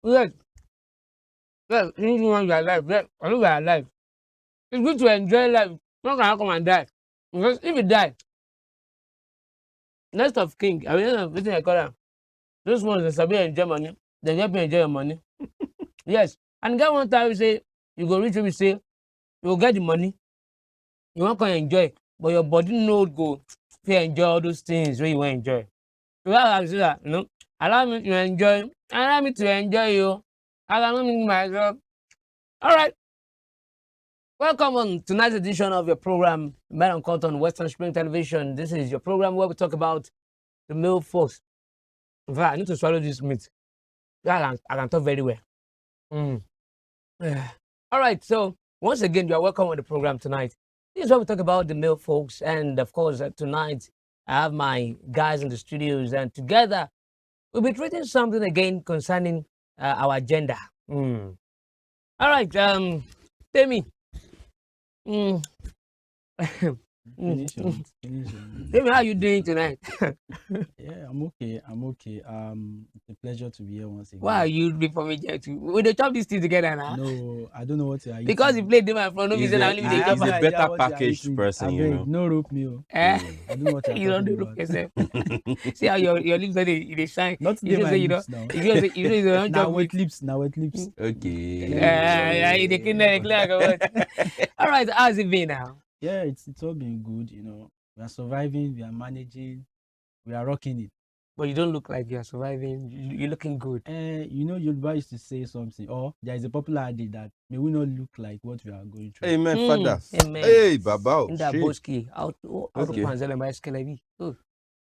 Yes, yes, you want your life. Yes, I know we are alive. It's good to enjoy life. Not gonna come and die. Because if you die, next of king, I mean, everything I call them. Those ones that sabi enjoy money, they help you enjoy your money. Yes, and get one time you say you go reach, you say you go get the money, you wan come enjoy, but your body no go fit enjoy all those things wey you wan enjoy. So that's I say that, allow me to enjoy, allow me to enjoy you. Allow me myself. All right. Welcome on tonight's edition of your program, Men Uncut on Western Spring Television. This is your program where we talk about the male folks. In fact, I need to swallow this meat. Yeah, I can talk very well. Mm. All right, so once again, you are welcome on the program tonight. This is where we talk about the male folks, and of course, tonight I have my guys in the studios, and together we'll be treating something again concerning our gender. Mm. All right, tell me, mm, Finish on it. Finish on tell me how you doing tonight? it. Yeah, I'm okay. I'm okay. It's a pleasure to be here once Why are again. you before me jet? We dey chop this thing together now. No, I don't know what you are Because you eating. play them in front of me, He's say a now only me I dey he's, chop have he's no a am. idea better what you are packaged eating. person, I you beg, know. no rope me. Eh? I don't know what you are You don't talking dey look about. yourself. See how your lips they shine. Not You today, just my say you don't. lips now. You say you don't Now chop wet meat. lips. Now wet lips. Okay. They clean like what? All right, how's it been now? Yeah, it's all been good. We are surviving. We are managing. We are rocking it. But you don't look like you are surviving. You're looking good. Yoruba used to say something, or there is a popular adage that may we not look like what we are going through. Amen, father. Amen. Hey, Baba. In that Shit. boski, out to Okay. Panzela by Skelebi. All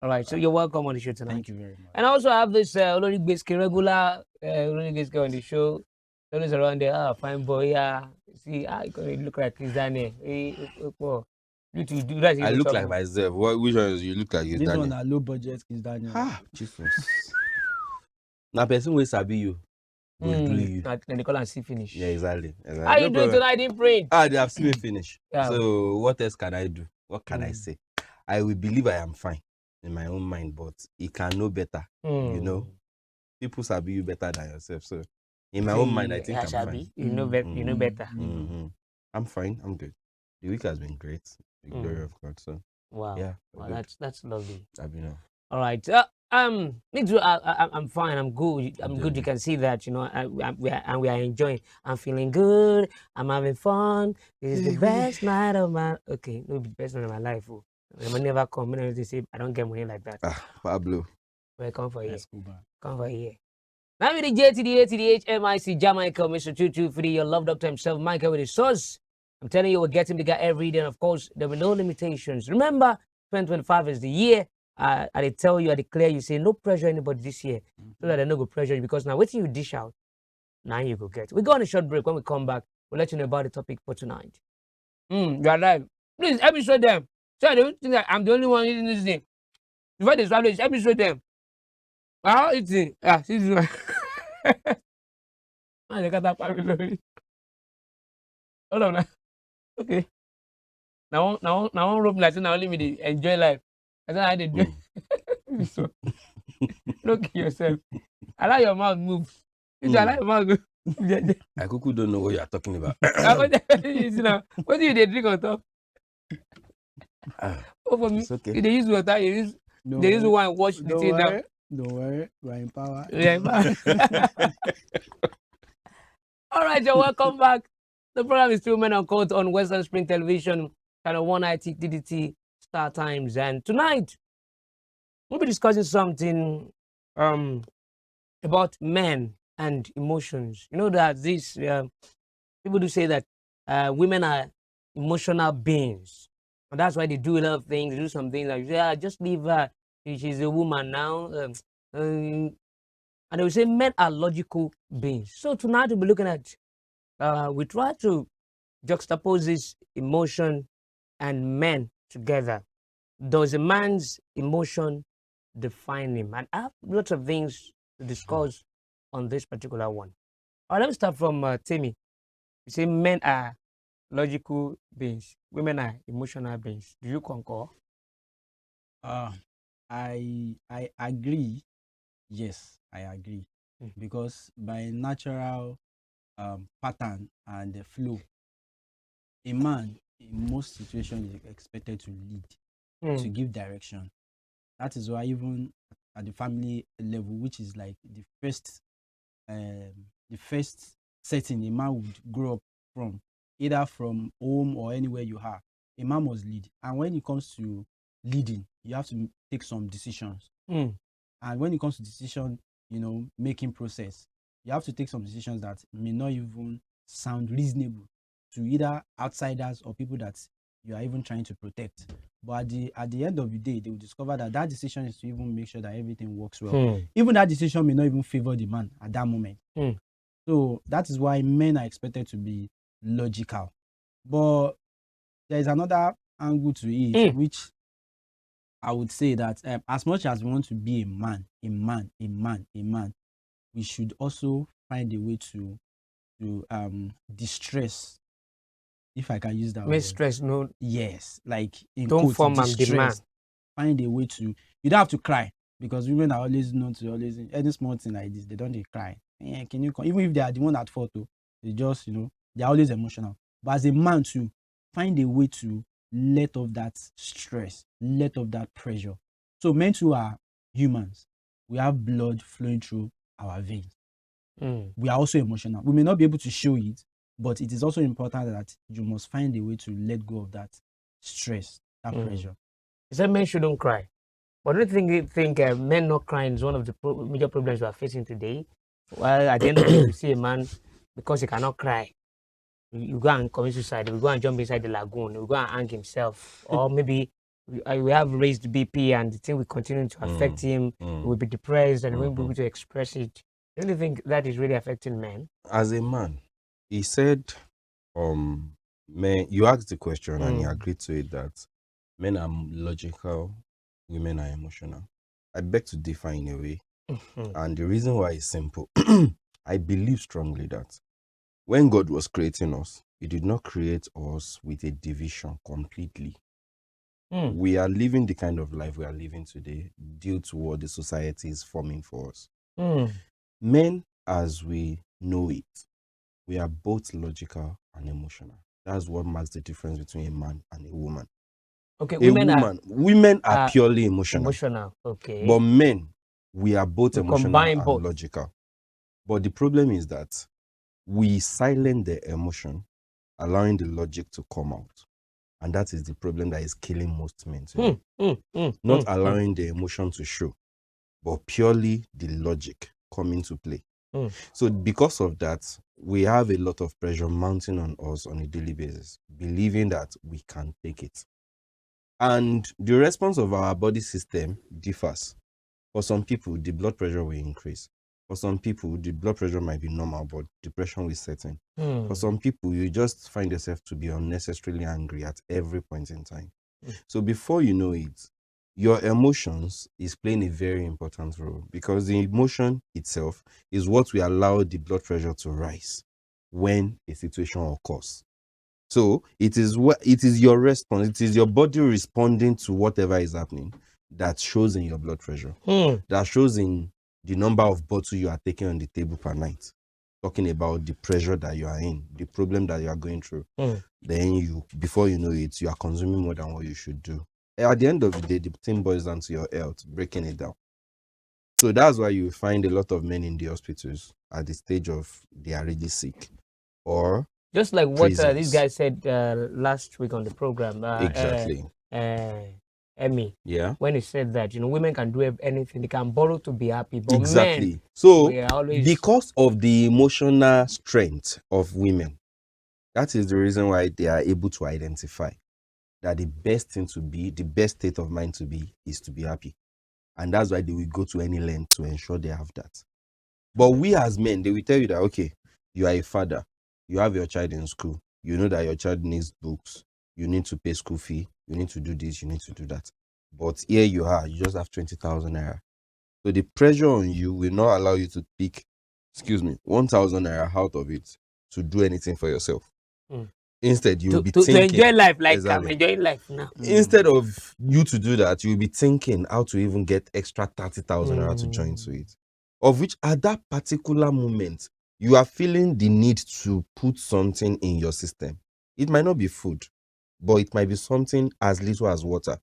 right, so you're welcome on the show tonight. Thank you very much. And I also have this Olori Biscuit regular Olori Biscuit on the show. Always around there, fine boy, yeah. See, you look like Chris Daniel. You to do that, you I dey look chop like am. myself. Which one is you look like you, This one Daniel? are low budget Kiss Daniel. Ah, Jesus. Now, person will sabi you. Go do you. Then they call am see finish. Yeah, exactly. How you No doing problem. tonight in print? They have seen me finish. Yeah. So, what else can I do? What can I Mm. say? I will believe I am fine in my own mind, but it can know better. You know, people sabi you better than yourself. So, in my own mind, I think I'm fine. You know better. You know better. I'm fine. I'm good. The week has been great. The glory of God. So, Wow. yeah. Wow, that's lovely. You know. All right. Me too. I'm fine. I'm good. I'm good. You can see that. We are enjoying. I'm feeling good. I'm having fun. This is the best night of my. Okay, no, the best night of my life. Oh. The money never come. They say I don't get money like that. Pablo. Well, come for here. Let's go back. Come for here. Now with the J to the A to the H MIC Jahmichael, Mr. 223, your love doctor himself, Michael with his sauce. I'm telling you, we're getting bigger every day, and of course, there will be no limitations. Remember, 2025 is the year. I tell you, I declare, you say no pressure anybody this year, so that they no go pressure you, because now waiting you dish out, now you go get. We go on a short break. When we come back, we'll let you know about the topic for tonight. You are live. Please help me show them. So I don't think that I'm the only one eating this thing. Before they swallow it, help me show them. How eating? See this one. They got that family. Hold on now. Okay. Now one rope like now only me dey enjoy life. I said I dey do. So look yourself. Allow your mouth move. If you allow your mouth go. I kuku don't know what you are talking about. You see now, what do you dey drink on top? For me, It's okay. you dey use water, use wine wash the thing down. Don't worry, we're in power. Yeah, all right, you're welcome back. The program is still Men Uncut on Western Spring Television, channel 190 DDT Star Times. And tonight, we'll be discussing something about men and emotions. You know that this people do say that women are emotional beings, and that's why they do a lot of things. They do some things like, yeah, just leave her. She's a woman now. And they will say men are logical beings. So tonight we'll be looking at, we try to juxtapose this emotion and men together. Does a man's emotion define him? And I have lots of things to discuss on this particular one. All right, let me start from Timmy. You say men are logical beings, women are emotional beings. Do you concur? I agree. Yes, I agree. because by natural pattern and the flow, a man in most situations is expected to lead, to give direction. That is why even at the family level, which is like the first setting a man would grow up from, either from home or anywhere you are, a man must lead. And when it comes to leading, you have to take some decisions. And when it comes to decision, making process, you have to take some decisions that may not even sound reasonable to either outsiders or people that you are even trying to protect. But at the end of the day, they will discover that decision is to even make sure that everything works well. Even that decision may not even favor the man at that moment. So that is why men are expected to be logical. But there is another angle to it, which I would say that as much as we want to be a man, we should also find a way to distress, if I can use that word. Stress, no. Yes, like in Don't quotes, form and demand. distress. Find a way to. You don't have to cry, because women are always known to always, any small thing like this, they don't cry. Can you even if they are the one at fault, they just they're always emotional. But as a man too, find a way to let off that stress, let off that pressure. So men too are humans. We have blood flowing through our veins. We are also emotional. We may not be able to show it, but it is also important that you must find a way to let go of that stress, that pressure. You said men shouldn't cry. But I don't think men not crying is one of the major problems we are facing today. Well, at the end of the day, you see a man, because he cannot cry, you go and commit suicide, we go and jump inside the lagoon, we go and hang himself, or maybe we have raised BP and the thing will continue to affect him. He will be depressed and won't be able to express it. I don't think that is really affecting men. As a man, he said, men, you asked the question and he agreed to it that men are logical, women are emotional. I beg to differ in a way. And the reason why is simple. I believe strongly that when God was creating us, he did not create us with a division completely. We are living the kind of life we are living today due to what the society is forming for us. Men, as we know it, we are both logical and emotional. That's what marks the difference between a man and a woman. Okay, women are purely emotional. Okay. But men, we are both emotional and both. logical. But the problem is that we silence the emotion, allowing the logic to come out. And that is the problem that is killing most men today. Not allowing the emotion to show, but purely the logic come into play. So because of that, we have a lot of pressure mounting on us on a daily basis, believing that we can take it. And the response of our body system differs. For some people, the blood pressure will increase. For some people, the blood pressure might be normal, but depression will set in. For some people, you just find yourself to be unnecessarily angry at every point in time. So before you know it, your emotions is playing a very important role, because the emotion itself is what will allow the blood pressure to rise when a situation occurs. So it is your response, it is your body responding to whatever is happening that shows in your blood pressure, that shows in the number of bottles you are taking on the table per night, talking about the pressure that you are in, the problem that you are going through. Then before you know it, you are consuming more than what you should do. At the end of the day, the thing boils down to your health, breaking it down. So that's why you find a lot of men in the hospitals at the stage of they are really sick, or just like what this guy said last week on the program. Exactly. Emmy. Yeah. When he said that, women can do anything, they can borrow to be happy, but exactly. Men, so always... because of the emotional strength of women, that is the reason why they are able to identify that the best thing to be, the best state of mind to be, is to be happy. And that's why they will go to any length to ensure they have that. But we as men, they will tell you that, okay, you are a father, you have your child in school, you know that your child needs books, you need to pay school fee, you need to do this, you need to do that. But here you are, you just have 20,000 naira. So the pressure on you will not allow you to pick, 1,000 naira out of it to do anything for yourself. Instead, you will be thinking... To enjoy life like I'm enjoying life now. Instead of you to do that, you will be thinking how to even get extra 30,000 naira to join to it. of which at that particular moment, you are feeling the need to put something in your system. It might not be food, but it might be something as little as water.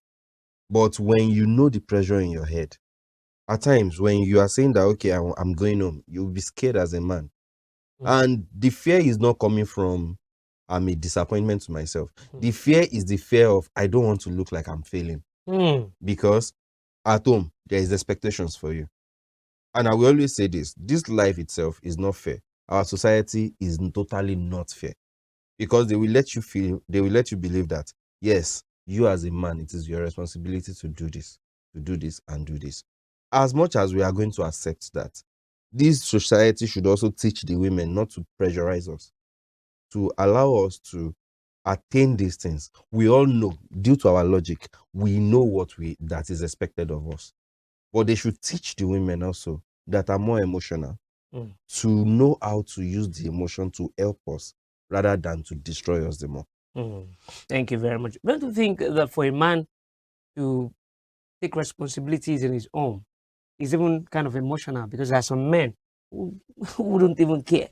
But when you know the pressure in your head, at times when you are saying that, okay, I'm going home, you'll be scared as a man. And the fear is not coming from, I'm a disappointment to myself. The fear is the fear of, I don't want to look like I'm failing. Because at home, there is expectations for you. And I will always say this life itself is not fair. Our society is totally not fair. Because they will let you believe that, yes, you as a man, it is your responsibility to do this, and do this. As much as we are going to accept that, this society should also teach the women not to pressurize us, to allow us to attain these things. We all know, due to our logic, we know that is expected of us. But they should teach the women also that are more emotional to know how to use the emotion to help us rather than to destroy us the more. Thank you very much. Don't you think that for a man to take responsibilities in his home is even kind of emotional? Because there are some men who wouldn't even care,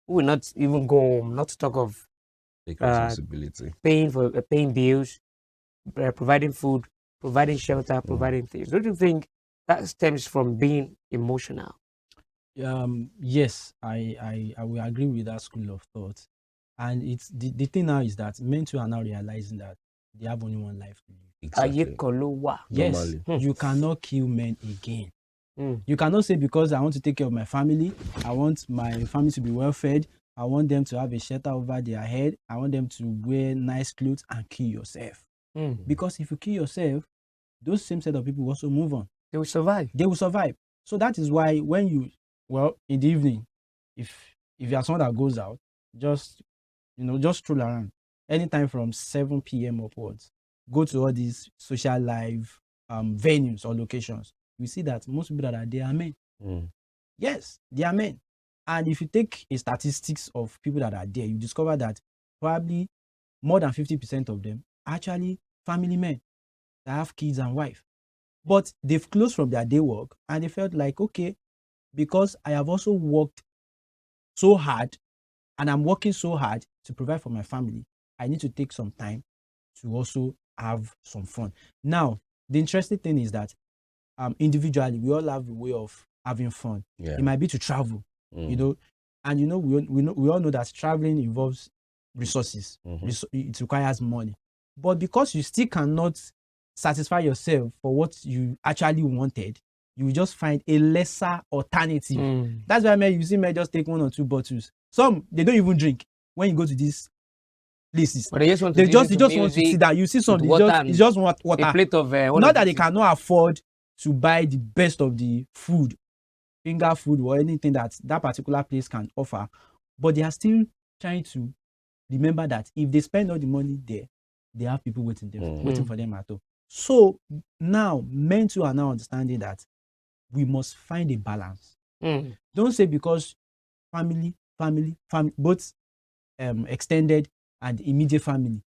who will not even go home, not to talk of Take responsibility. paying bills, providing food, providing shelter, providing things. Don't you think that stems from being emotional? Yes, I will agree with that school of thought. And it's the thing now is that men too are now realizing that they have only one life to live. Exactly. Yes, Normally. you cannot kill men again. You cannot say, because I want to take care of my family, I want my family to be well fed, I want them to have a shelter over their head, I want them to wear nice clothes, and kill yourself. Because if you kill yourself, those same set of people will also move on. They will survive. They will survive. So that is why when in the evening, if you are someone that goes out, just stroll around anytime from 7 p.m. upwards, go to all these social life venues or locations, you see that most people that are there are men. Yes, they are men. And if you take a statistics of people that are there, you discover that probably more than 50% of them are actually family men that have kids and wife. But they've closed from their day work and they felt like, okay, because I have also worked so hard and I'm working so hard to provide for my family, I need to take some time to also have some fun. Now, the interesting thing is that individually, we all have a way of having fun. Yeah. It might be to travel, and we all know that traveling involves resources. It requires money. But because you still cannot satisfy yourself for what you actually wanted, you will just find a lesser alternative. That's why you see men just take 1 or 2 bottles. Some, they don't even drink when you go to these places. But they just want to sit down. You see some, they just want water. A plate of not that they cannot afford to buy the best of the food, finger food or anything that particular place can offer, but they are still trying to remember that if they spend all the money there, they have people waiting for them at home. So now men too are now understanding that we must find a balance. Don't say because family, both extended and immediate family,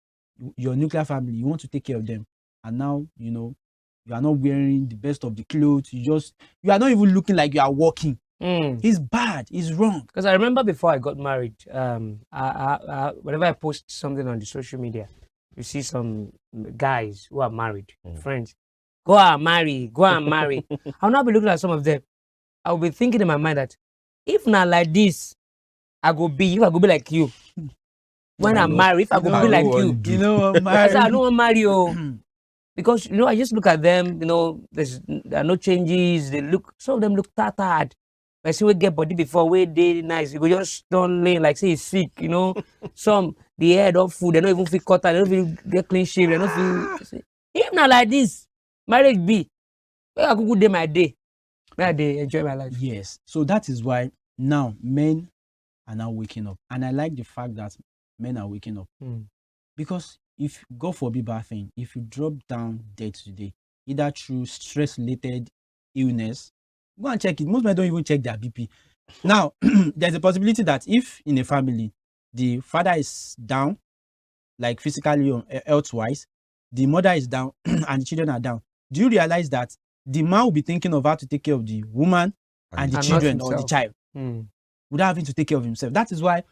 your nuclear family, you want to take care of them, and now you are not wearing the best of the clothes, you are not even looking like you are working. It's bad, it's wrong. Because I remember before I got married, whenever I post something on the social media, you see some guys who are married, friends, go and marry. I'll not be looking at some of them. I'll be thinking in my mind that if not like this, I go be like you. When I'm married, if I go be like you, I said, I don't want to marry you. Because, I just look at them, there are no changes. Some of them look tattered. I see we get body before, we day nice. You go just don't lay like say he's sick, Some, the hair don't food, they don't even feel cut, they don't feel get clean shave, they don't feel. If not like this, marriage be, I could do my day. Where they enjoy my life. Yes. So that is why now men are now waking up. And I like the fact that men are waking up. Because if, God forbid bad thing, if you drop down dead today, either through stress-related illness, go and check it. Most men don't even check their BP. Now, there's a possibility that if in a family, the father is down, like physically or health-wise, the mother is down and the children are down, do you realize that the man will be thinking of how to take care of the woman and the And not children or the himself. child, without having to take care of himself. That is why,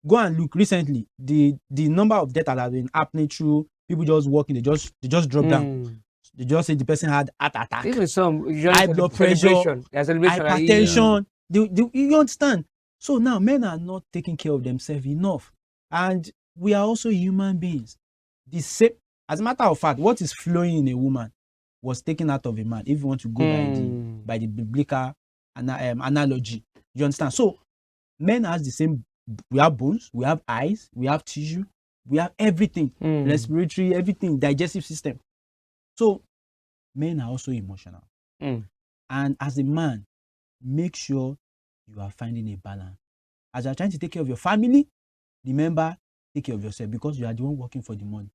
go and look recently, the number of deaths that have been happening through people just walking, they just drop down. They just say the person had heart attack, Even some high blood pressure, celebration, hypertension. You understand? So now men are not taking care of themselves enough, and we are also human beings. The same, as a matter of fact, what is flowing in a woman was taken out of a man. If you want to go by the biblical analogy, you understand? So men has the same. We have bones, we have eyes, we have tissue, we have everything, respiratory, everything, digestive system. So men are also emotional. And as a man, make sure you are finding a balance. As you are trying to take care of your family, remember, take care of yourself, because you are the one working for the money.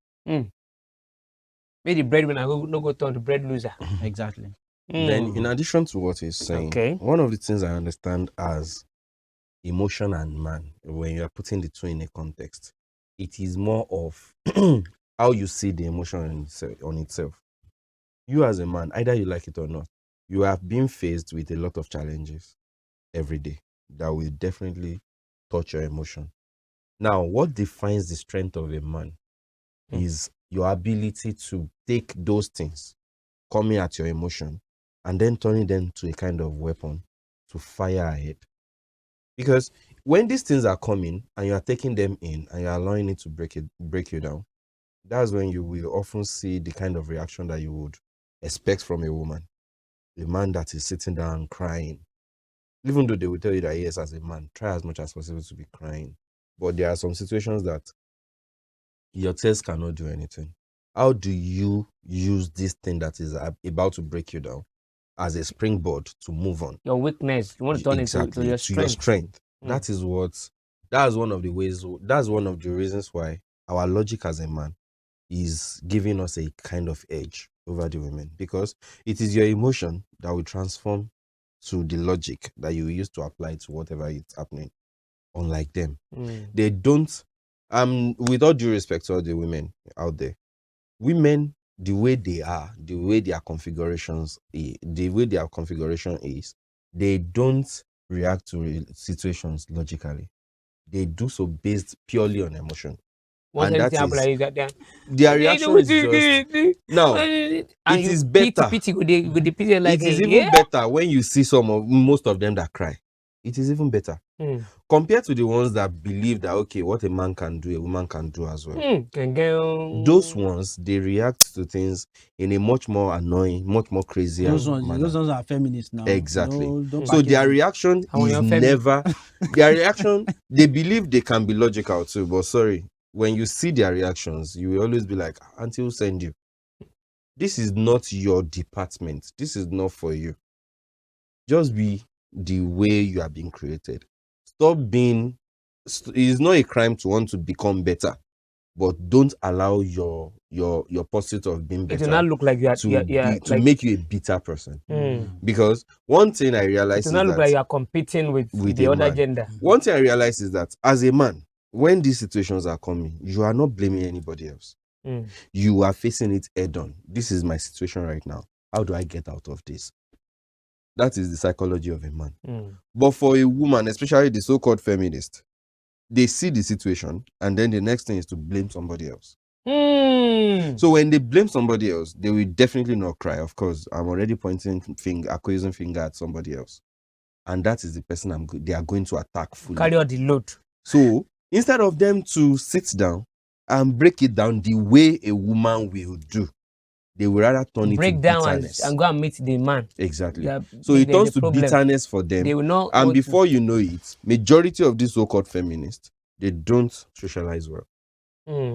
Maybe the breadwinner no go turn to bread loser. Exactly. Then, in addition to what he's saying, one of the things I understand as emotion and man, when you are putting the two in a context, it is more of how you see the emotion on itself. You as a man, either you like it or not, you have been faced with a lot of challenges every day that will definitely touch your emotion. Now, what defines the strength of a man is your ability to take those things coming at your emotion and then turning them to a kind of weapon to fire ahead. Because when these things are coming and you are taking them in and you're allowing it to break you down, that's when you will often see the kind of reaction that you would expect from a woman. A man that is sitting down crying. Even though they will tell you that, yes, as a man, try as much as possible to be crying. But there are some situations that your tears cannot do anything. How do you use this thing that is about to break you down as a springboard to move on? Your weakness, you want to turn exactly, into your strength. That's one of the ways, that's one of the reasons why our logic as a man is giving us a kind of edge over the women, because it is your emotion that will transform to the logic that you use to apply to whatever is happening. Unlike them, they don't. With all due respect to all the women out there, women, the way their configuration is, they don't react to situations logically. They do so based purely on emotion. Once And that anything happen is, like that, their reaction is just now. It is better. Pity with the pity like It is even better when you see most of them that cry. It is even better compared to the ones that believe that, okay, what a man can do, a woman can do as well. Those ones, they react to things in a much more annoying, much more crazy manner. Those ones are feminists now. Exactly. No, so their reaction is never their reaction. They believe they can be logical too, but sorry, when you see their reactions, you will always be like, "Auntie will send you. This is not your department. This is not for you. Just be the way you are being created. Stop being. It is not a crime to want to become better, but don't allow your pursuit of being better it will not look like you are to make you a bitter person. Because one thing I realized it will not look like you are competing with the other man. gender. One thing I realized is that as a man, when these situations are coming, you are not blaming anybody else. You are facing it head on. This is my situation right now. How do I get out of this? That is the psychology of a man. But for a woman, especially the so-called feminist, they see the situation and then the next thing is to blame somebody else. So when they blame somebody else, they will definitely not cry. Of course, I'm already accusing finger at somebody else. And that is the person they are going to attack fully. Carry out the load. So instead of them to sit down and break it down the way a woman will do, they will rather turn it to bitterness. And go and meet the man. Exactly. So it turns to bitterness for them. They will not, and before you know it, majority of these so-called feminists, they don't socialize well.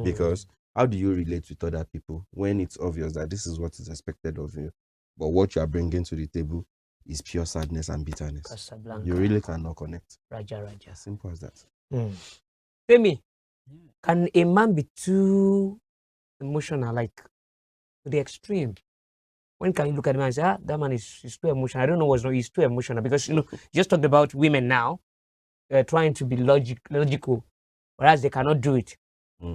Because how do you relate with other people when it's obvious that this is what is expected of you, but what you are bringing to the table is pure sadness and bitterness? Casablanca. You really cannot connect. Raja. As simple as that. Tell me, can a man be too emotional, like to the extreme? When can you look at him and say, that man is too emotional? I don't know what's wrong. He's too emotional because you just talked about women now trying to be logical, whereas they cannot do it.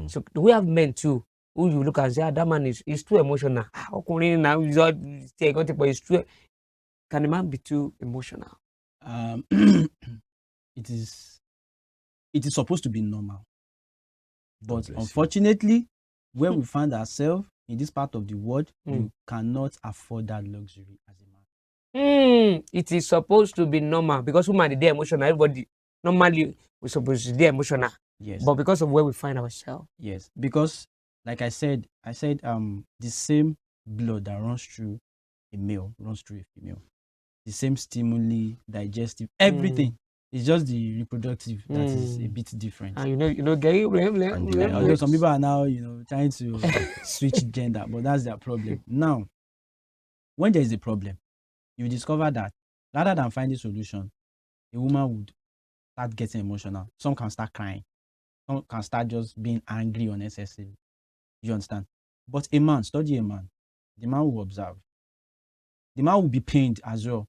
So we have men too who you look and say, that man is too emotional. How can now he's too? Can a man be too emotional? it is supposed to be normal, but bless you. unfortunately, where we find ourselves in this part of the world, Mm. you cannot afford that luxury as a man. It is supposed to be normal because woman is emotional. Everybody normally we're supposed to be emotional, Yes. but because of where we find ourselves. Yes, because like I said, the same blood that runs through a male runs through a female. The same stimuli, digestive, everything. It's just the reproductive that is a bit different. And Gary, Although some people are now, trying to switch gender, but that's their problem. Now, when there is a problem, you discover that rather than finding solution, a woman would start getting emotional. Some can start crying. Some can start just being angry unnecessarily. You understand? But a man, study a man. The man will observe. The man will be pained as well.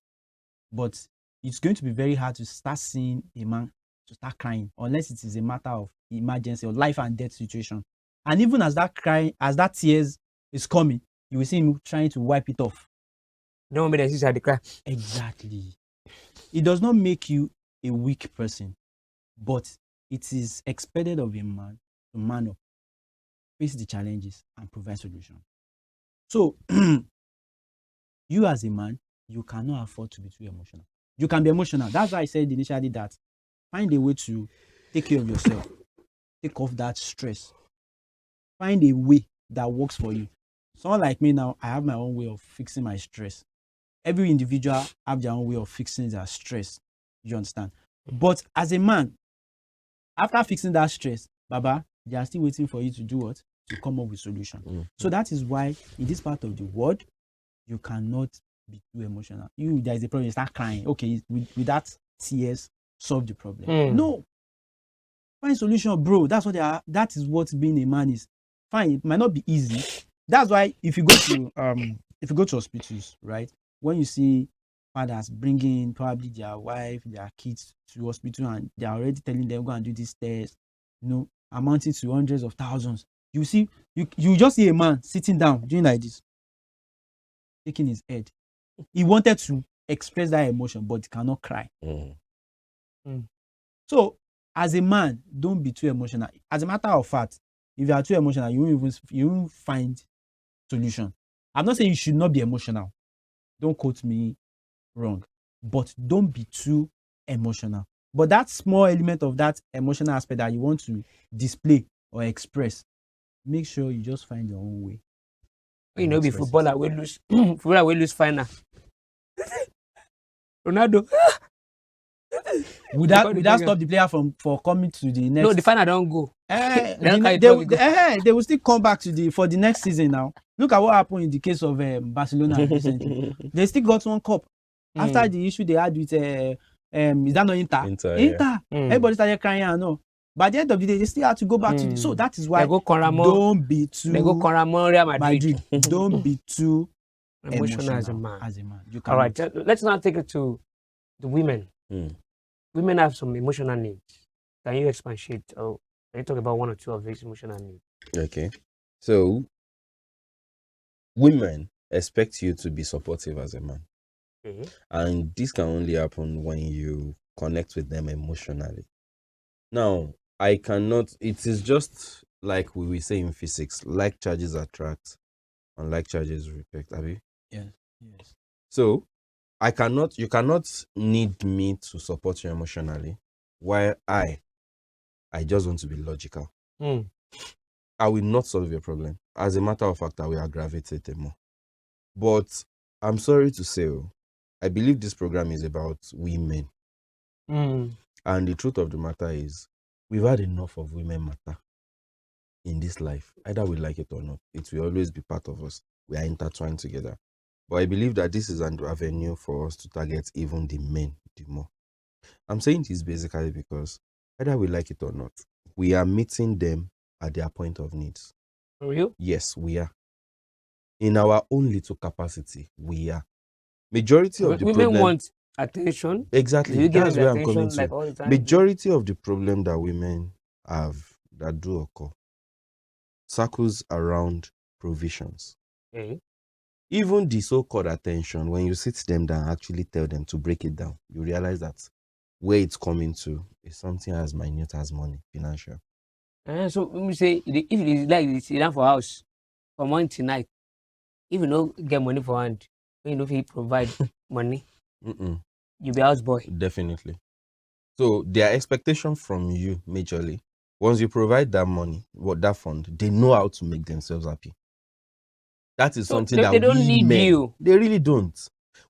But it's going to be very hard to start seeing a man to start crying unless it is a matter of emergency or life and death situation. And even as that crying, as that tears is coming, you will see him trying to wipe it off. No one made a cry. Exactly. It does not make you a weak person, but it is expected of a man to man up, face the challenges, and provide solutions. So, you as a man, you cannot afford to be too emotional. You can be emotional. That's why I said initially that find a way to take care of yourself, take off that stress. Find a way that works for you. Someone like me now, I have my own way of fixing my stress. Every individual have their own way of fixing their stress. You understand? But as a man, after fixing that stress, Baba, they are still waiting for you to do what? To come up with solution. So that is why in this part of the world, you cannot be too emotional. There is a problem, you start crying. Okay, with that tears, solve the problem. No. Find solution, bro. That's what that is what being a man is. Fine, it might not be easy. That's why if you go to hospitals, right? When you see fathers bringing probably their wife, their kids to hospital and they're already telling them go and do this test, amounting to hundreds of thousands. You see, you just see a man sitting down doing like this, shaking his head. He wanted to express that emotion, but he cannot cry. So, as a man, don't be too emotional. As a matter of fact, if you are too emotional, you won't find solution. I'm not saying you should not be emotional. Don't quote me wrong. But don't be too emotional. But that small element of that emotional aspect that you want to display or express, make sure you just find your own way. Be footballer will lose. Footballer will lose final. Ronaldo. Would that stop the player from coming to the next? No, the final don't go. They will still come back for the next season now. Look at what happened in the case of Barcelona recently. They still got one cup after the issue they had with is that not Inter? Yeah. Everybody started crying and no. By the end of the day, they still had to go back to so that is why don't be too Real Madrid. Don't be too emotional as a man. You All right, let's now take it to the women. Women have some emotional needs. Can you expatiate or can you talk about one or two of these emotional needs? Okay. So, women expect you to be supportive as a man. And this can only happen when you connect with them emotionally. Now, it is just like we will say in physics, like charges attract, unlike charges repel. Abi? Yes. So, you cannot need me to support you emotionally while I just want to be logical. I will not solve your problem. As a matter of fact, I will aggravate it more. But I'm sorry to say, I believe this program is about women. And the truth of the matter is, we've had enough of women matter in this life. Either we like it or not, it will always be part of us. We are intertwined together. But I believe that this is an avenue for us to target even the men the more. I'm saying this basically because either we like it or not, we are meeting them at their point of needs. For you? Yes, we are. In our own little capacity, we are. Majority of the women problem want attention. Exactly. That's where I'm coming to. Like all the time? Majority of the problem that women have that do occur circles around provisions. Okay. Even the so-called attention, when you sit them down, actually tell them to break it down, you realize that where it's coming to is something as minute as money, financial. So let me say, if it is like this, sit down for house from morning to night, if you no get money for hand, when you know if you provide money, you be house boy. Definitely. So their expectation from you, majorly, once you provide that money, that fund, they know how to make themselves happy. That is So something they that don't we need men, you. they really don't.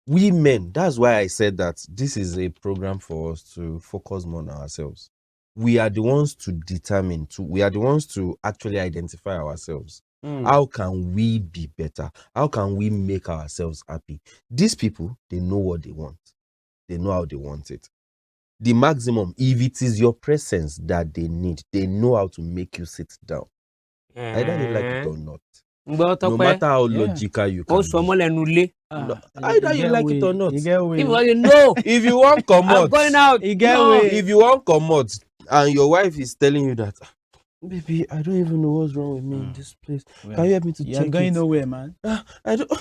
We men, that's why I said that this is a program for us to focus more on ourselves. We are the ones to determine, we are the ones to actually identify ourselves. How can we be better? How can we make ourselves happy? These people, they know what they want. They know how they want it. The maximum, if it is your presence that they need, they know how to make you sit down. Either you like it or not. No matter how logical you can be. Either you like it or not. If you want come I'm out, going out. if you want come out and your wife is telling you that, baby, I don't even know what's wrong with me in this place. Can you help me to You're check going it? nowhere, man. I don't.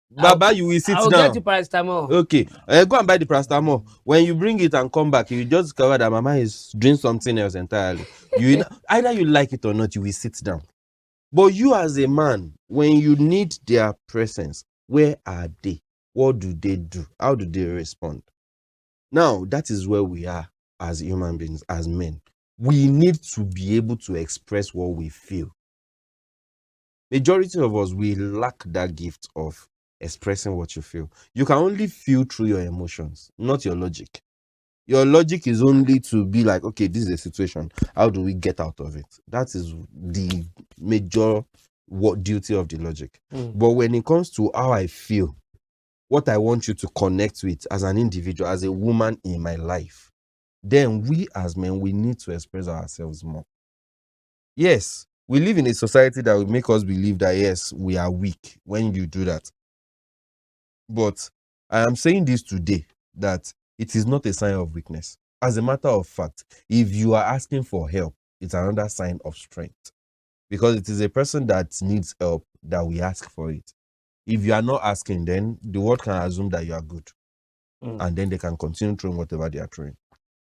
Baba, you will sit I'll down. get you paracetamol. Okay, go and buy the paracetamol. When you bring it and come back, you just discover that mama is doing something else entirely. Either you like it or not, you will sit down. But you as a man, when you need their presence, where are they? What do they do? How do they respond? Now, that is where we are as human beings, as men. We need to be able to express what we feel. Majority of us, we lack that gift of expressing what you feel. You can only feel through your emotions, not your logic. Your logic is only to be like, okay, this is a situation. How do we get out of it? That is the major duty of the logic. But when it comes to how I feel, what I want you to connect with as an individual, as a woman in my life, then we as men, we need to express ourselves more. Yes, we live in a society that will make us believe that, yes, we are weak when you do that. But I am saying this today, that it is not a sign of weakness. As a matter of fact, if you are asking for help, it's another sign of strength. Because it is a person that needs help that we ask for it. If you are not asking, then the world can assume that you are good. And then they can continue throwing whatever they are throwing.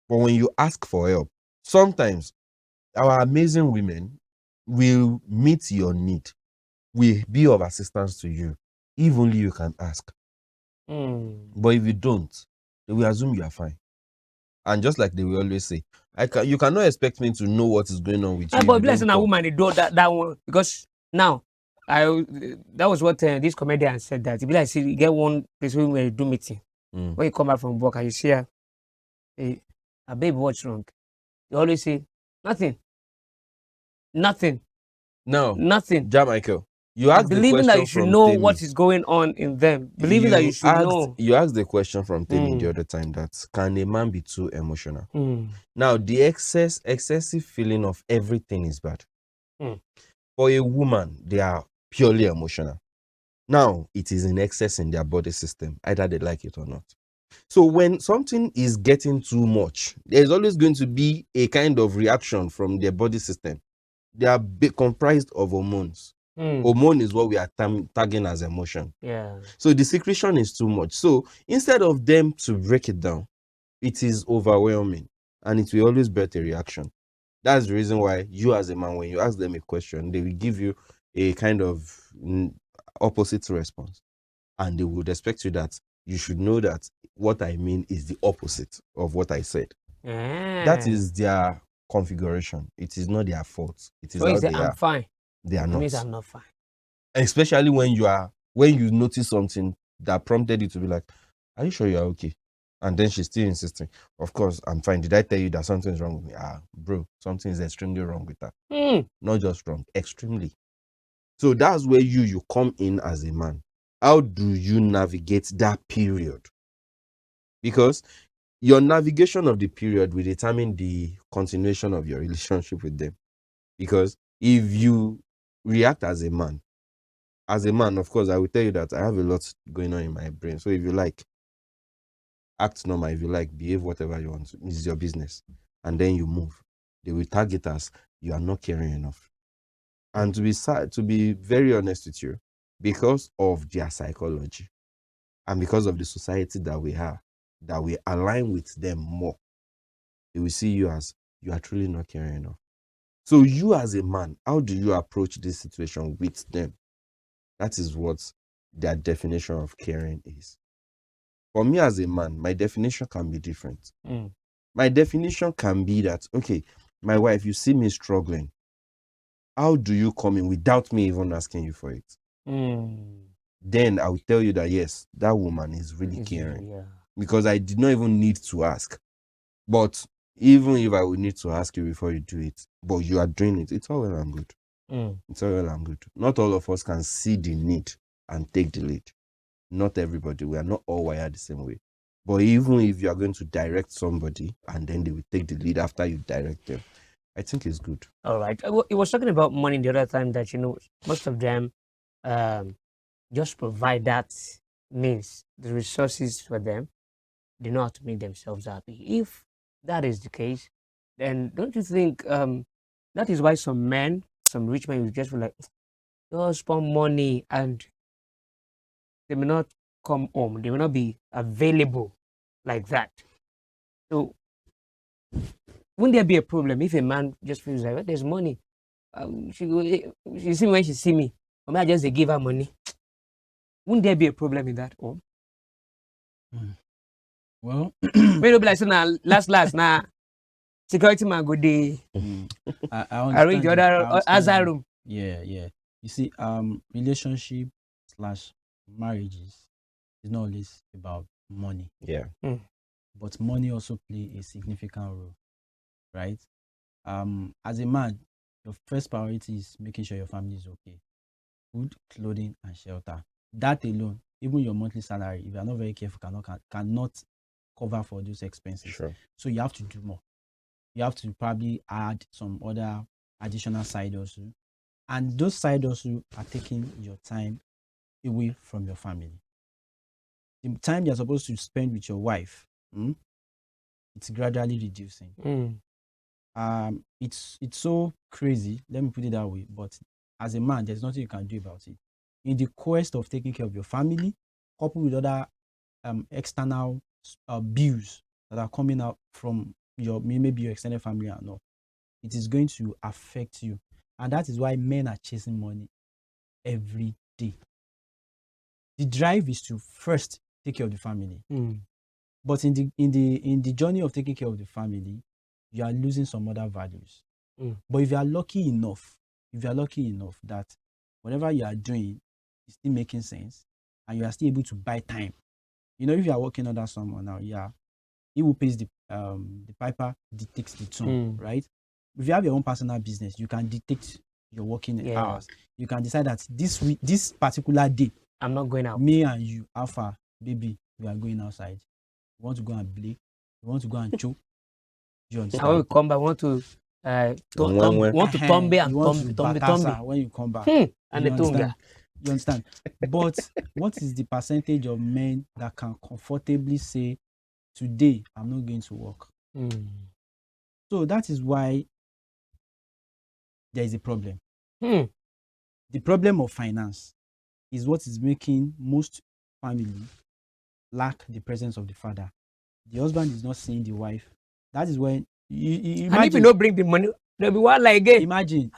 But when you ask for help, sometimes our amazing women will meet your need, will be of assistance to you, if only you can ask. But if you don't, they will assume you are fine. And just like they will always say, you cannot expect me to know what is going on with you. But blessing a woman, they do that one because now that was what this comedian said, that if like see you get one place where you do meeting, when you come back from work and you see her, hey, a babe, what's wrong? You always say nothing. Now, Nothing. Jahmichael, you asked the Believing that question you should from know Temi. what is going on in them. Believing that you should know. You asked the question from Temi the other time, that can a man be too emotional? Now, the excessive feeling of everything is bad. For a woman, they are purely emotional. Now, it is in excess in their body system, either they like it or not. So when something is getting too much, there's always going to be a kind of reaction from their body system. They are comprised of hormones. Hormone is what we are tagging as emotion. Yeah. So the secretion is too much. So instead of them to break it down, it is overwhelming and it will always birth a reaction. That's the reason why you as a man, when you ask them a question, they will give you a kind of opposite response. And they would expect you that you should know that what I mean is the opposite of what I said. That is their configuration. It is not their fault. It is how they are. I'm fine. They are It not. means I'm not fine. Especially when you notice something that prompted you to be like, are you sure you're okay? And then she's still insisting, of course, I'm fine. Did I tell you that something's wrong with me? Bro, something is extremely wrong with her. Not just wrong, extremely. So that's where you come in as a man. How do you navigate that period? Because your navigation of the period will determine the continuation of your relationship with them. Because if you react as a man, of course, I will tell you that I have a lot going on in my brain. So if you like, act normal. If you like, behave whatever you want. It's your business. And then you move. They will target us. You are not caring enough. And to be very honest with you, because of their psychology and because of the society that we have, that we align with them more, they will see you as you are truly not caring enough. So you as a man, how do you approach this situation with them? That is what their definition of caring is. For me as a man, my definition can be different. My definition can be that, okay, my wife, you see me struggling. How do you come in without me even asking you for it? Then I will tell you that, yes, that woman is really caring. Yeah. Because I did not even need to ask. But even if I would need to ask you before you do it, but you are doing it, it's all well and good. It's all well and good. Not all of us can see the need and take the lead. Not everybody. We are not all wired the same way. But even if you are going to direct somebody and then they will take the lead after you direct them, I think it's good. All right. It was talking about money the other time that, most of them just provide that means, the resources for them. They know how to make themselves happy. If that is the case, then don't you think that is why some men, some rich men will just be like, just spend money and they may not come home. They will not be available like that. So wouldn't there be a problem if a man just feels like, well, there's money? She see me when she see me. Or may I just give her money? Wouldn't there be a problem in that home? Well, Maybe be like, so now, last, now, security man go day. I Arrange the other other room. Yeah. You see, relationship / marriages is not always about money. Yeah. But money also play a significant role, right? As a man, your first priority is making sure your family is okay. Food, clothing, and shelter. That alone, even your monthly salary, if you are not very careful, cannot cover for those expenses. Sure. So you have to do more. You have to probably add some other additional side hustle. And those side hustle are taking your time away from your family. The time you're supposed to spend with your wife, it's gradually reducing. It's so crazy, let me put it that way, but as a man, there's nothing you can do about it. In the quest of taking care of your family, coupled with other external bills that are coming out from maybe your extended family and all, it is going to affect you. And that is why men are chasing money every day. The drive is to first take care of the family. But in the journey of taking care of the family, you are losing some other values. But if you are lucky enough that whatever you are doing is still making sense and you are still able to buy time. If you are working under someone now, he will pays the piper dictates the tune, right? If you have your own personal business, you can dictate your working hours. You can decide that this particular day, I'm not going out. Me and you, Alpha, baby, we are going outside. We want to go and play. We want to go and choke. You understand? When we come back, we want to tombe and tombe. When you come back. And the tonga. You understand? But what is the percentage of men that can comfortably say, today, I'm not going to work? So that is why there is a problem. The problem of finance is what is making most families lack the presence of the father. The husband is not seeing the wife. That is when imagine, and if you don't bring the money, there'll be one like again. Imagine,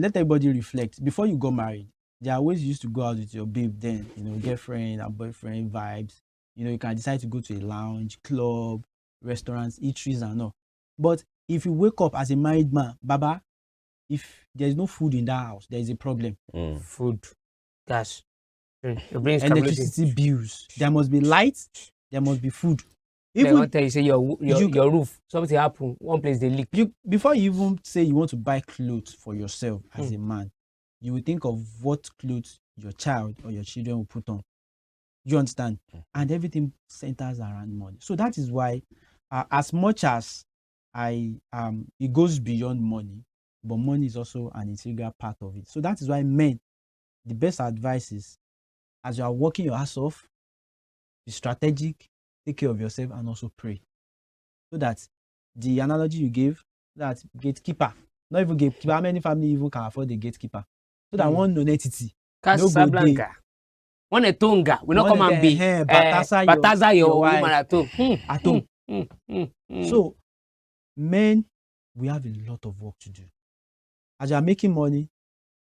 let everybody reflect. Before you got married, there are ways you used to go out with your babe then, girlfriend and boyfriend vibes. You can decide to go to a lounge, club, restaurants, eateries and all. But if you wake up as a married man, Baba, if there's no food in that house, there is a problem. Food, gas, electricity bills. There must be lights, there must be food. Even one time you say your roof, something happen, one place they leak. Before you even say you want to buy clothes for yourself as a man, you will think of what clothes your child or your children will put on. You understand? And everything centers around money. So that is why, as much as it goes beyond money, but money is also an integral part of it. So that is why men, the best advice is, as you are working your ass off, be strategic, take care of yourself, and also pray. So that the analogy you gave, that gatekeeper, not even gatekeeper, how many family even can afford a gatekeeper? So that one non-entity Casablanca. When a tonga, we not come and be bataza your woman at home. At home. So, men, we have a lot of work to do. As you are making money,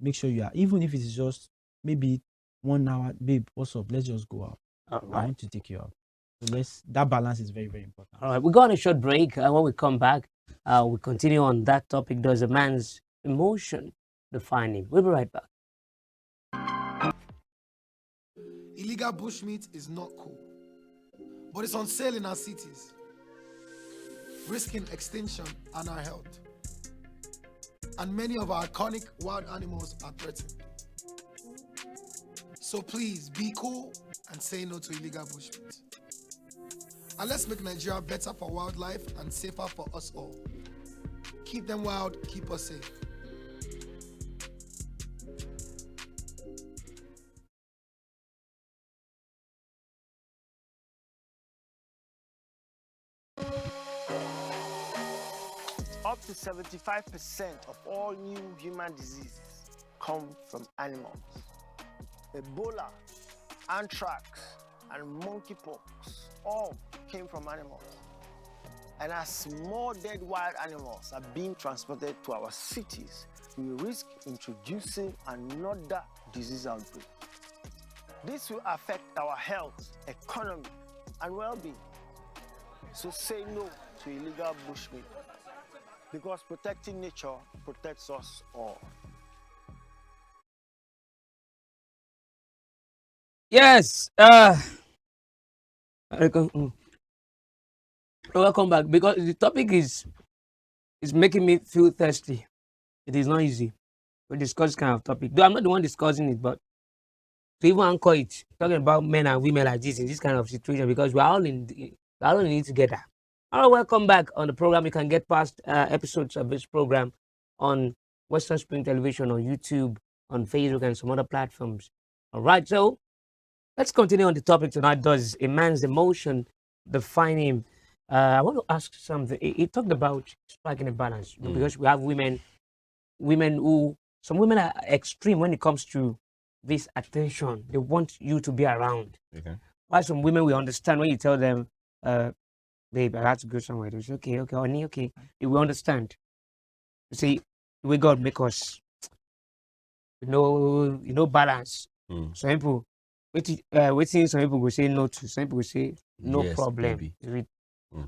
make sure you are, even if it's just maybe 1 hour, babe, what's up? Let's just go out. All I right. want to take you out. So that balance is very, very important. All right. We go on a short break. And when we come back, we continue on that topic. Does a man's emotion define him? We'll be right back. Illegal bushmeat is not cool, but it's on sale in our cities, risking extinction and our health. And many of our iconic wild animals are threatened. So please be cool and say no to illegal bushmeat. And let's make Nigeria better for wildlife and safer for us all. Keep them wild, keep us safe. Up to 75% of all new human diseases come from animals. Ebola, anthrax, and monkeypox all came from animals. And as more dead wild animals are being transported to our cities, we risk introducing another disease outbreak. This will affect our health, economy, and well-being. So say no to illegal bushmeat, because protecting nature protects us all. Yes. Welcome back, because the topic is making me feel thirsty. It is not easy to discuss this kind of topic. Though I'm not the one discussing it, but to even anchor it, talking about men and women like this in this kind of situation, because we're all in it together. All right, welcome back on the program. You can get past episodes of this program on Western Spring Television, on YouTube, on Facebook, and some other platforms. All right, so let's continue on the topic tonight. Does a man's emotion define him? I want to ask something. He talked about striking a balance, because we have women who, some women are extreme when it comes to this attention. They want you to be around. Okay. While some women will understand when you tell them, babe, I have to go somewhere. They say, okay, honey, okay. They will understand. You see, the way God make us, balance. Some people, waiting, some people will say no to, some people will say no Yes, problem. baby.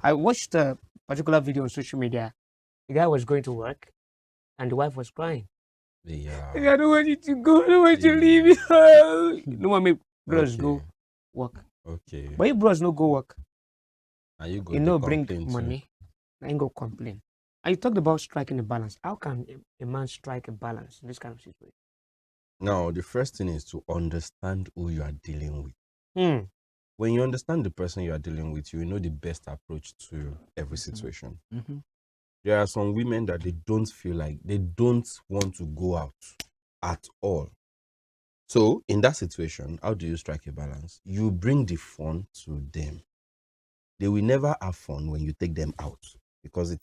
I watched a particular video on social media. The guy was going to work and the wife was crying. Yeah. I don't want you to go. I don't want you to leave me. No one make bros go work. Okay. But if bros no go work, And you go you know, bring complain too. money, I ain't go complain. And you talked about striking a balance. How can a man strike a balance in this kind of situation? Now, the first thing is to understand who you are dealing with. Hmm. When you understand the person you are dealing with, you will know the best approach to every situation. Mm-hmm. There are some women that they don't feel like, they don't want to go out at all. So, in that situation, how do you strike a balance? You bring the fun to them. They will never have fun when you take them out, because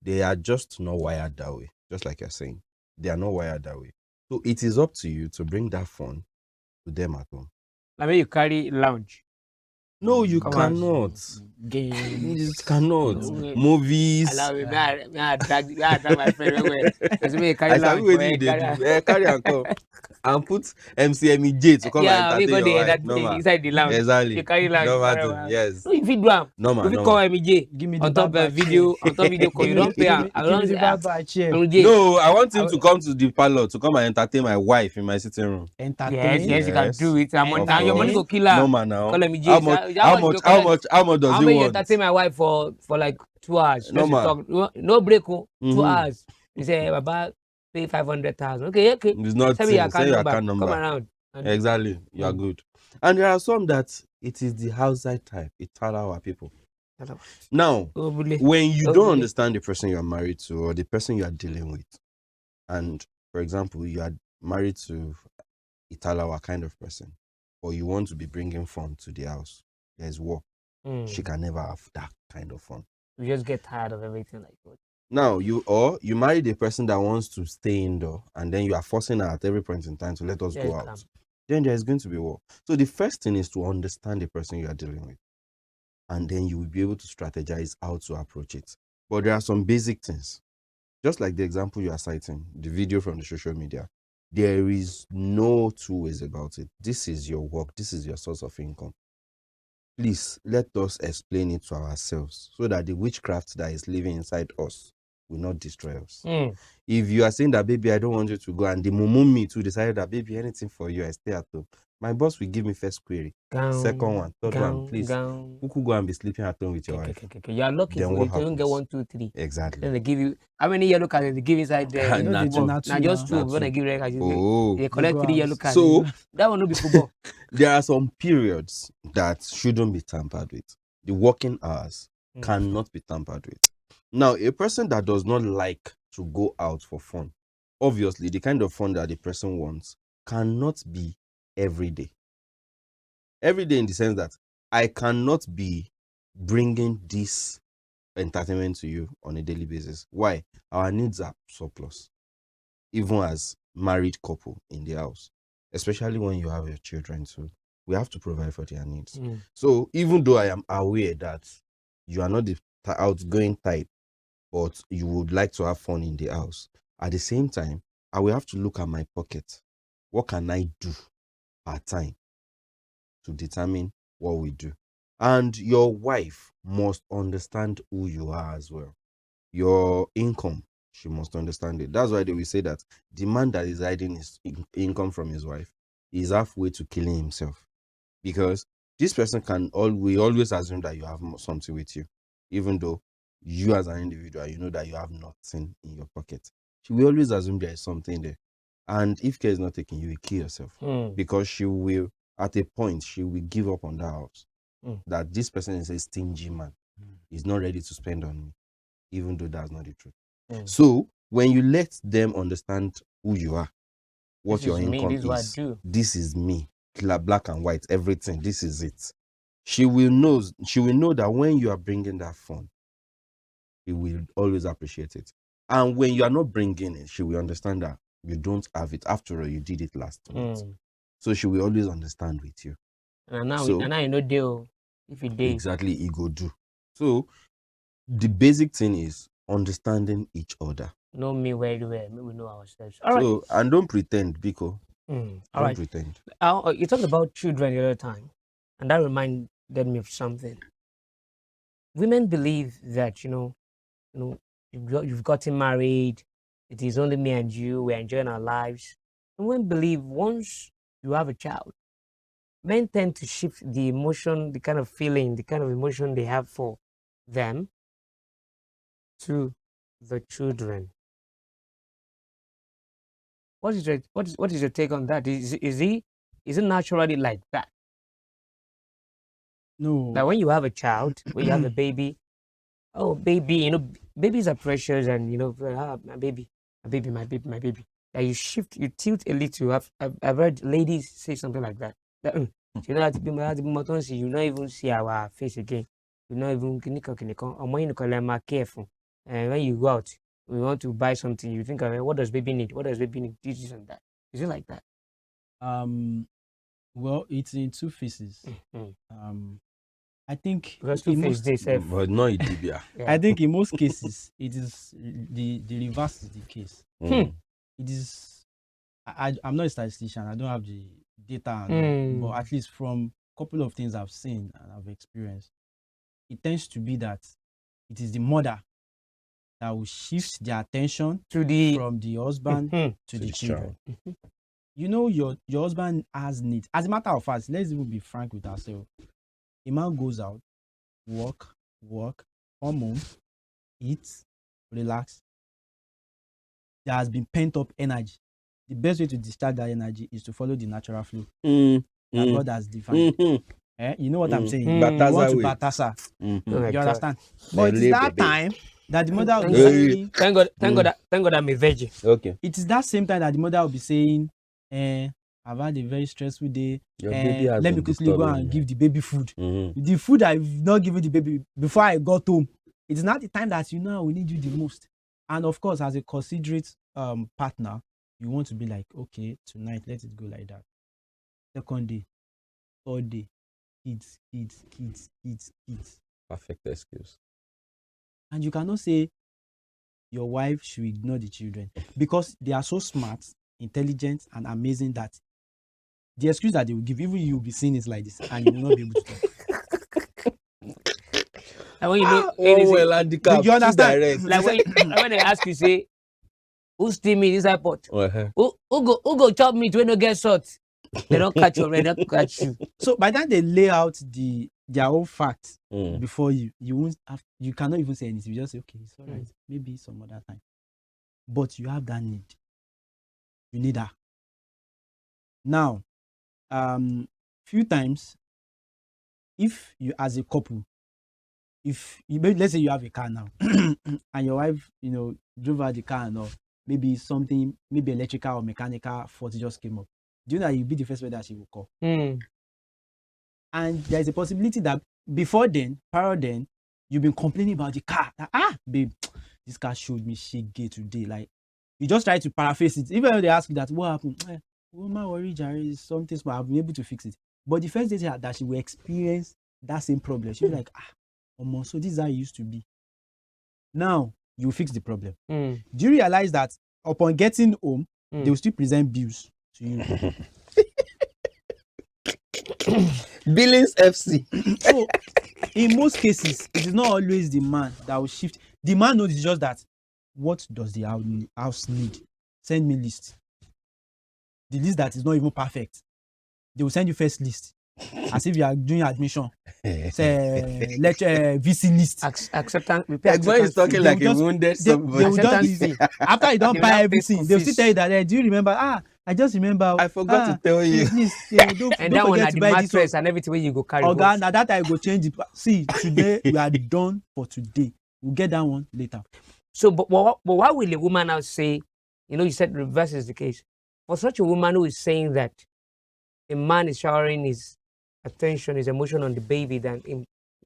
they are just not wired that way. Just like you're saying, they are not wired that way. So it is up to you to bring that fun to them at home. I mean, you carry lounge. No, you Come on. cannot. Games. You just cannot. No. Movies. Allow me, may I drag my friend away. Because me carry I sabi lounge for wetin you dey carry. do. Carry and come and put MCMEJ to come Yeah, and we entertain go your there wife. Normal. inside the lounge. Exactly. You carry lounge. Normal carry thing. one. Yes. No, if you do am, Normal. if you call MJ Give me the on top bad video, chair. on top video call, you don't pay am. Give me the bad chair. MJ. No, I want him to come to the parlor to come and entertain my wife in my sitting room. Entertain. Yes, you can Yes. do it. Of Now your money course. go kill her. Normal now. Call MJ. How much does How he many want? entertain my wife for like 2 hours? Just to Normal. talk. No break. 2 Mhm. hours. He say, Baba, pay 500,000. Okay. It's not Send me your send your account account number. Come number. around. And Exactly. You are good. And there are some that it is the outside type. It's our people. Now, when you don't understand the person you are married to or the person you are dealing with, and for example, you are married to Italawa kind of person, or you want to be bringing fun to the house, there's work. She can never have that kind of fun. You just get tired of everything like that. Now you married a person that wants to stay indoor, and then you are forcing her at every point in time to let us Yeah, go out. Then there is going to be war. So the first thing is to understand the person you are dealing with, and then you will be able to strategize how to approach it. But there are some basic things, just like the example you are citing, the video from the social media. There is no two ways about it. This is your work. This is your source of income. Please let us explain it to ourselves so that the witchcraft that is living inside us will not destroy us. If you are saying that, baby, I don't want you to go, and the mummy too decided that, baby, anything for you, I stay at home, my boss will give me first query, second one, third one, please, who could go and be sleeping at home with your wife? You are lucky Then if what you don't get happens? 1, 2, 3. Exactly. Then they give you how many yellow cards they give inside there? You know they do Football. not Now too just now. two. When they give red cards, Oh. they collect go 3 out. yellow cards. So that will not be football. there are some periods that shouldn't be tampered with. The working hours cannot be tampered with. Now, a person that does not like to go out for fun, obviously, the kind of fun that the person wants cannot be every day. Every day in the sense that I cannot be bringing this entertainment to you on a daily basis. Why? Our needs are surplus, even as married couple in the house, especially when you have your children too. We have to provide for their needs. So even though I am aware that you are not the outgoing type, but you would like to have fun in the house, at the same time, I will have to look at my pocket. What can I do part time to determine what we do? And your wife must understand who you are as well. Your income, she must understand it. That's why they will say that the man that is hiding his income from his wife is halfway to killing himself, because this person we always assume that you have something with you, even though you as an individual, you know that you have nothing in your pocket. She will always assume there is something there, and if care is not taken, you will kill yourself, because she will, at a point, she will give up on that house. That this person is a stingy man, he's not ready to spend on me, even though that's not the truth. So when you let them understand who you are, what This your is me, income this is what I is, do. this is me, black and white, everything, this is it. She will know that when you are bringing that fun, she will always appreciate it. And when you are not bringing it, she will understand that you don't have it. After all, you did it last month. So she will always understand with you. And now, So- and now you know deal. If you did, Exactly, ego do. So the basic thing is understanding each other. know me very well. Maybe we know ourselves. All right. So, and don't pretend, Biko. All Don't right. pretend. You talked about children the other time, and that reminded me of something. Women believe that you've gotten married. It is only me and you. We're enjoying our lives. And women believe once you have a child, men tend to shift the emotion, the kind of feeling, the kind of emotion they have for them to the children. What is your take on that? Is it naturally like that? No. Like when you have a child, when you have a baby, oh baby, babies are precious, and my baby, my baby, my baby, my baby. That you tilt a little. I've heard ladies say something like that. That you know that you not even see our face again. You not even careful. And when you go out, we want to buy something. You think, what does baby need? What does baby need? This and that. Is it like that? Well, it's in two phases. I think Because two face they say. But not Idibia. I think in most cases it is the reverse is the case. It is I'm not a statistician, I don't have the data and all, but at least from a couple of things I've seen and I've experienced, it tends to be that it is the mother that will shift their attention To the from the husband to the children. You know, your husband has needs. As a matter of fact, let's even be frank with ourselves. A man goes out, work, come home, eat, relax. There has been pent up energy. The best way to discharge that energy is to follow the natural flow that God has defined. You know what I'm saying? You want to batasa. Oh my You God. understand? But it is that baby. time that the mother will be Thank saying, God I'm a virgin. Okay. it is that same time that the mother will be saying, I've had a very stressful day. Your baby has Let me been quickly go disturbing and me." give the baby food. The food I've not given the baby before I got home, it is not the time that we need you the most. And of course, as a considerate partner, you want to be like, okay, tonight, let it go like that. Second day, third day, kids. Perfect excuse. And you cannot say your wife should ignore the children because they are so smart, intelligent, and amazing that the excuse that they will give, even you will be seeing it like this, and you will not be able to talk. And when you know, handicap. You understand? like when they ask you, say, who steal me this iPod? Uh-huh. Who go chop meat when no get salt? They don't catch you already, they don't catch you. So by the time they lay out their own facts Mm. before you won't have, you cannot even say anything. You just say, okay, it's all right, maybe some other time. But you have that need. You need her. Now, few times, if you as a couple, if you let's say you have a car now, and your wife, drove out the car and all, maybe something, maybe electrical or mechanical fault just came up. Do you know that you'll be the first way that she will call? And there is a possibility that before then, prior then, you've been complaining about the car. That, babe, this car showed me shege today. Like, you just try to paraphrase it. Even when they ask you that, what happened? Woman worry, Jerry, something small. I've been able to fix it. But the first day that she will experience that same problem, she'll be like, so this is how it used to be. Now, you fix the problem. Do you realize that upon getting home, they will still present bills to you? Billings FC. So, in most cases, it is not always the man that will shift. The man knows it's just that, what does the house need? Send me list. The list that is not even perfect. They will send you first list. As if you are doing admission. Say, VC list. Acceptance. Everyone is talking like a wounded somebody. They will just, after you don't buy everything, they'll still tell you that, do you remember? I just remember. I forgot to tell you. Please, don't And that one forget at to the buy this mattress one. and everything where you go carry. Okay, now that I go change it. See, today we are done for today. We'll get that one later. So, but why will a woman now say, you said reverse is the case. For such a woman who is saying that a man is showering his attention, his emotion on the baby, then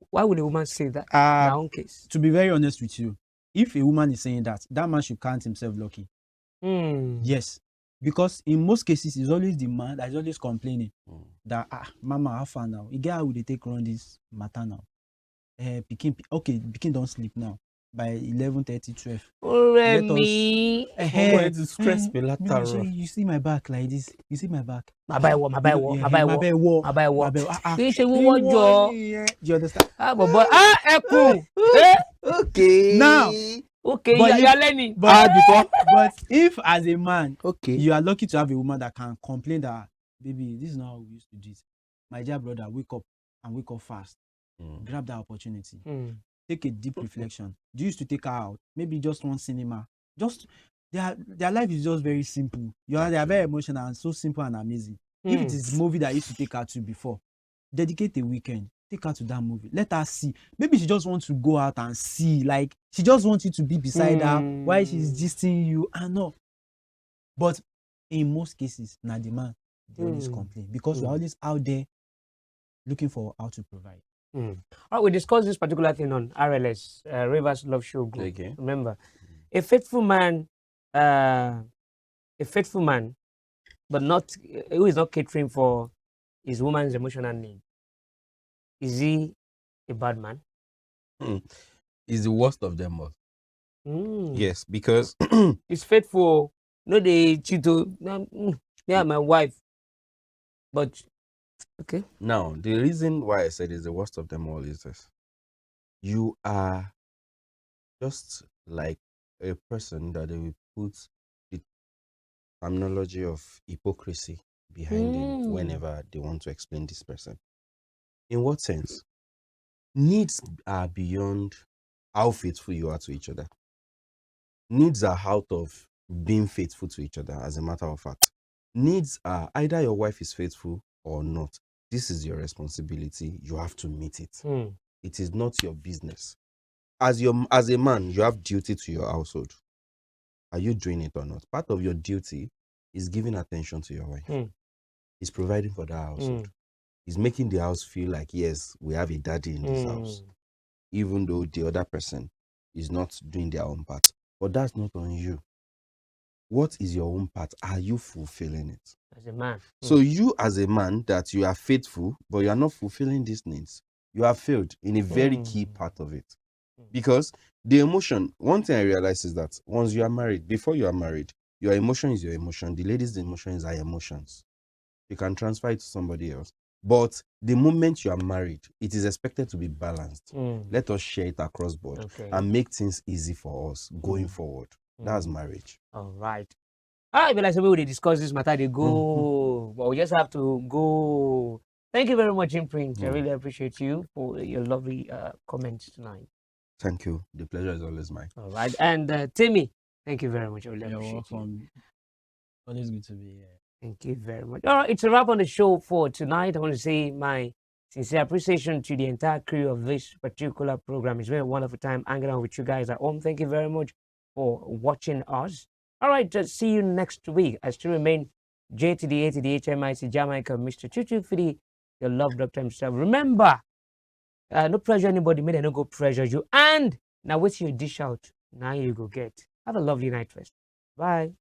why would a woman say that in her own case? To be very honest with you, if a woman is saying that man should count himself lucky. Yes. Because in most cases, it's always the man that is always complaining that, mama, how far now? You get how they take on this matter now. Pikin don't sleep now. By 11:30, 12. Me. To stress me later. You see my back like this. You see my back. My buy war. You understand? Okay. Now, okay, but you're learning. But if as a man, you are lucky to have a woman that can complain that, baby, this is not how we used to do it. My dear brother, wake up and wake up fast. Grab that opportunity. Take a deep reflection. Do you used to take her out? Maybe just one cinema. Just their life is just very simple. They are very emotional and so simple and amazing. If it is a movie that used to take her to before, dedicate a weekend. Take her to that movie. Let her see. Maybe she just wants to go out and see. Like, she just wants you to be beside her while she's gisting you and all. But in most cases, now the man, they always complain because we're always out there looking for how to provide. All right, we discussed this particular thing on RLS, Rivers Love Show Group. Okay. Remember, a faithful man, but not who is not catering for his woman's emotional need. Is he a bad man? He's the worst of them all. Yes, because he's faithful. No, they cheat. Yeah, my wife. But okay. Now, the reason why I said is the worst of them all is this. You are just like a person that they will put the terminology of hypocrisy behind it whenever they want to explain this person. In what sense? Needs are beyond how faithful you are to each other. Needs are out of being faithful to each other, as a matter of fact. Needs are either your wife is faithful or not. This is your responsibility. You have to meet it. It is not your business. As a man, you have duty to your household. Are you doing it or not? Part of your duty is giving attention to your wife. Is providing for that household. Is making the house feel like, yes, we have a daddy in this house. Even though the other person is not doing their own part. But that's not on you. What is your own part? Are you fulfilling it? As a man. So you as a man that you are faithful, but you are not fulfilling these needs, you have failed in a very key part of it. Because the emotion, one thing I realize is that once you are married, before you are married, your emotion is your emotion. The lady's emotion is her emotions. You can transfer it to somebody else. But the moment you are married, it is expected to be balanced. Let us share it across board and make things easy for us going forward. That's marriage. All right. All right, but like we will discuss this matter, they go, but we just have to go. Thank you very much, Imprint. I really appreciate you for your lovely comments tonight. Thank you. The pleasure is always mine. All right. And Timmy, thank you very much. I really You're appreciate you. welcome. Always good to be here. Thank you very much. All right, it's a wrap on the show for tonight. I want to say my sincere appreciation to the entire crew of this particular program. It's been a wonderful time hanging out with you guys at home. Thank you very much for watching us. All right, just see you next week. I still remain J to the A to the HMIC, Jahmichael, Mr. Chuchu Fidi, your love doctor himself. Remember, no pressure anybody, may they no go pressure you. And now wait till you dish out. Now you go get. Have a lovely night first. Bye.